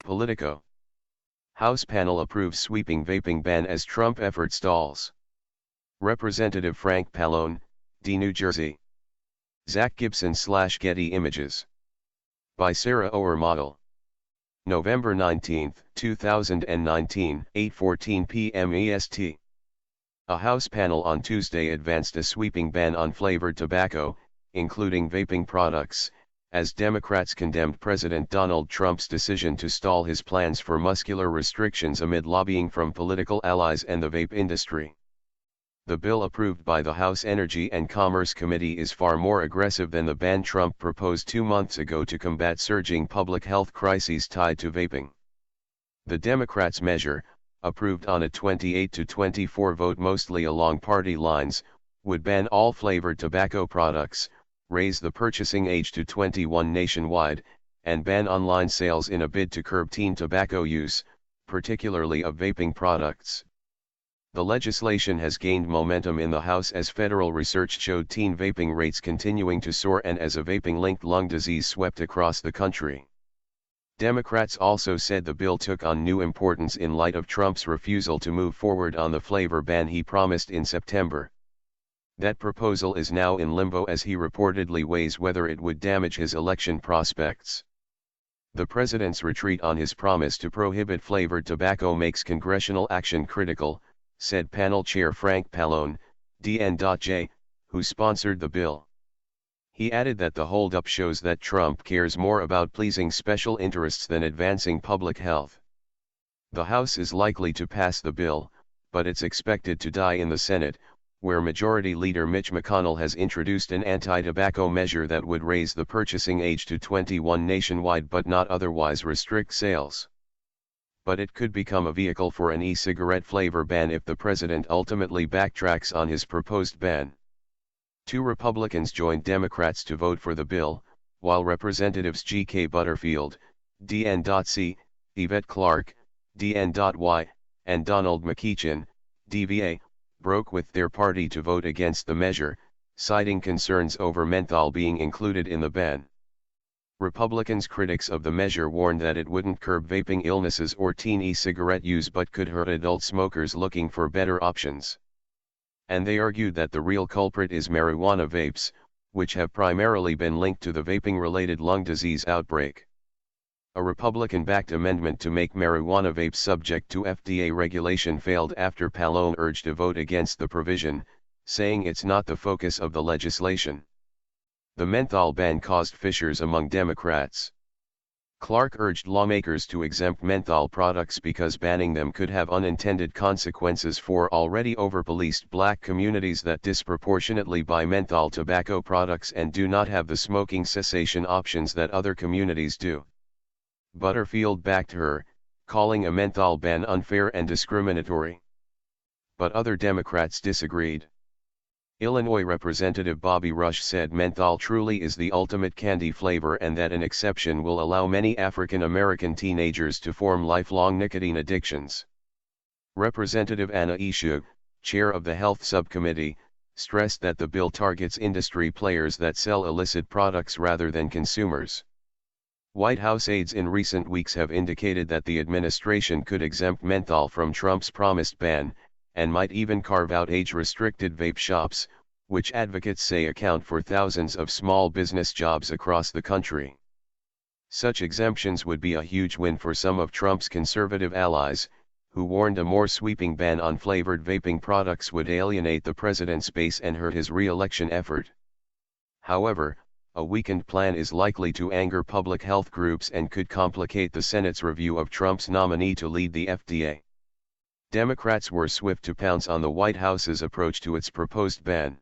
Politico. House panel approves sweeping vaping ban as Trump effort stalls. Representative Frank Pallone, D. New Jersey. Zach Gibson/Getty Images. By Sarah Ower Model. November 19, 2019, 8:14 p.m. EST. A House panel on Tuesday advanced a sweeping ban on flavored tobacco, including vaping products, as Democrats condemned President Donald Trump's decision to stall his plans for muscular restrictions amid lobbying from political allies and the vape industry. The bill approved by the House Energy and Commerce Committee is far more aggressive than the ban Trump proposed 2 months ago to combat surging public health crises tied to vaping. The Democrats' measure, approved on a 28-24 vote mostly along party lines, would ban all flavored tobacco products, raise the purchasing age to 21 nationwide, and ban online sales in a bid to curb teen tobacco use, particularly of vaping products. The legislation has gained momentum in the House as federal research showed teen vaping rates continuing to soar and as a vaping-linked lung disease swept across the country. Democrats also said the bill took on new importance in light of Trump's refusal to move forward on the flavor ban he promised in September. That proposal is now in limbo as he reportedly weighs whether it would damage his election prospects. The president's retreat on his promise to prohibit flavored tobacco makes congressional action critical, said panel chair Frank Pallone, DN.J., who sponsored the bill. He added that the holdup shows that Trump cares more about pleasing special interests than advancing public health. The House is likely to pass the bill, but it's expected to die in the Senate, where Majority Leader Mitch McConnell has introduced an anti-tobacco measure that would raise the purchasing age to 21 nationwide but not otherwise restrict sales. But it could become a vehicle for an e-cigarette flavor ban if the president ultimately backtracks on his proposed ban. 2 Republicans joined Democrats to vote for the bill, while Representatives G.K. Butterfield, DN.C., Yvette Clarke, DN.Y., and Donald McEachin, DVA, broke with their party to vote against the measure, citing concerns over menthol being included in the ban. Republicans' critics of the measure warned that it wouldn't curb vaping illnesses or teen e-cigarette use but could hurt adult smokers looking for better options. And they argued that the real culprit is marijuana vapes, which have primarily been linked to the vaping-related lung disease outbreak. A Republican-backed amendment to make marijuana vapes subject to FDA regulation failed after Pallone urged a vote against the provision, saying it's not the focus of the legislation. The menthol ban caused fissures among Democrats. Clarke urged lawmakers to exempt menthol products because banning them could have unintended consequences for already over-policed black communities that disproportionately buy menthol tobacco products and do not have the smoking cessation options that other communities do. Butterfield backed her, calling a menthol ban unfair and discriminatory. But other Democrats disagreed. Illinois Representative Bobby Rush said menthol truly is the ultimate candy flavor and that an exception will allow many African American teenagers to form lifelong nicotine addictions. Representative Anna Eshoo, chair of the Health Subcommittee, stressed that the bill targets industry players that sell illicit products rather than consumers. White House aides in recent weeks have indicated that the administration could exempt menthol from Trump's promised ban, and might even carve out age-restricted vape shops, which advocates say account for thousands of small business jobs across the country. Such exemptions would be a huge win for some of Trump's conservative allies, who warned a more sweeping ban on flavored vaping products would alienate the president's base and hurt his re-election effort. However, a weakened plan is likely to anger public health groups and could complicate the Senate's review of Trump's nominee to lead the FDA. Democrats were swift to pounce on the White House's approach to its proposed ban.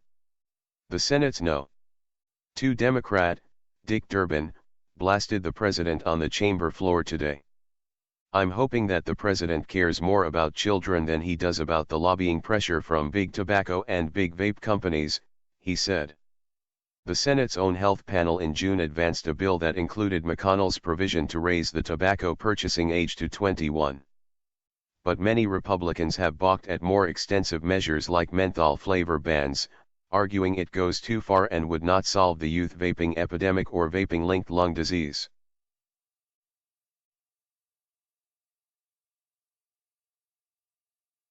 The Senate's No. 2 Democrat, Dick Durbin, blasted the president on the chamber floor today. "I'm hoping that the president cares more about children than he does about the lobbying pressure from big tobacco and big vape companies," he said. The Senate's own health panel in June advanced a bill that included McConnell's provision to raise the tobacco purchasing age to 21. But many Republicans have balked at more extensive measures like menthol flavor bans, arguing it goes too far and would not solve the youth vaping epidemic or vaping-linked lung disease.